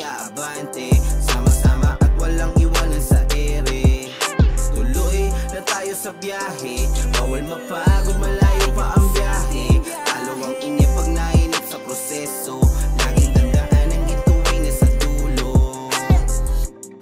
aabante. Sama-sama at walang iwanan sa ere. Tuloy na tayo sa biyahe, bawal mapagod, malayo pa ang biyahe. Talo ang inip pag nainip sa proseso, laging tandaan ang ito ay nasa dulo.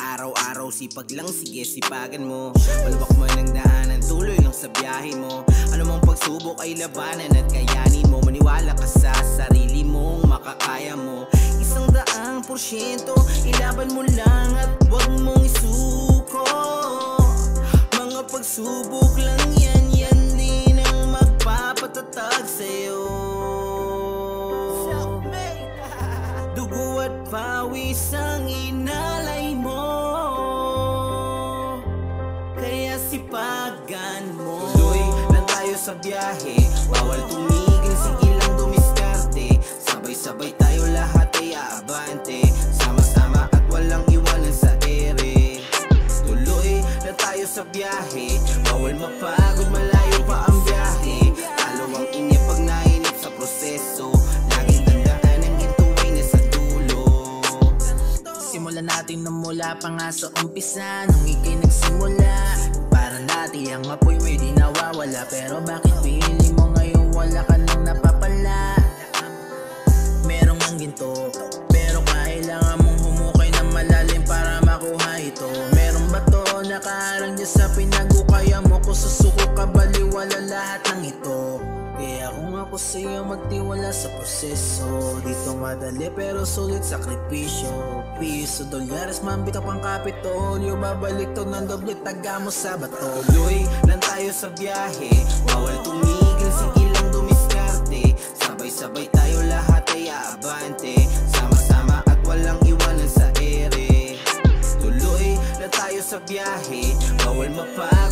Araw-araw sipag lang, sige sipagan mo. Malubak man ang daanan, tuloy lang sa biyahe mo. Ano mang pagsubok ay labanan at kayanin mo. Maniwala ka sa sarili mong makakaya mo. 100% ilaban mo lang at wag mong isuko. Mga pagsubok lang yan, yan din ang magpapatatag sa'yo. Dugo at pawis ang inalay mo, kaya sipagan mo. Tuloy lang tayo sa biyahe, bawal tumigil, sige lang dumiskarte. Sabay-sabay tayo lahat ay aabante. Sama-sama at walang iwanan sa ere. Tuloy na tayo sa biyahe, bawal mapagod, malayo pa ang biyahe. Talo ang inip pag nainip sa proseso, laging tandaan ang ito ay nasa dulo. Simulan natin na mula pa nga sa umpisa, nung ika'y nagsimula. Para dati ang apoy may di nawawala, pero bakit pili mo ngayon wala ka nang napapala? Merong ang ginto, pero kailangan mong humukay na malalim para makuha ito. Merong bato nakaharang dyan sa pinagukaya mo, kung susuko ka baliwala lahat ng ito. Kaya kung ako sa'yo magtiwala sa proseso, dito madali pero sulit sakripisyo. Piso, dolyares, mambitaw pang kapitolyo, babalik to ng doble, taga mo sa bato. Tuloy lang tayo sa biyahe, bawal tumigil, sige lang dumiskarte. Sabay-sabay tayo lahat ay aabante. Sama-sama at walang iwanan sa ere. Tuloy lang tayo sa biyahe, bawal mapagod,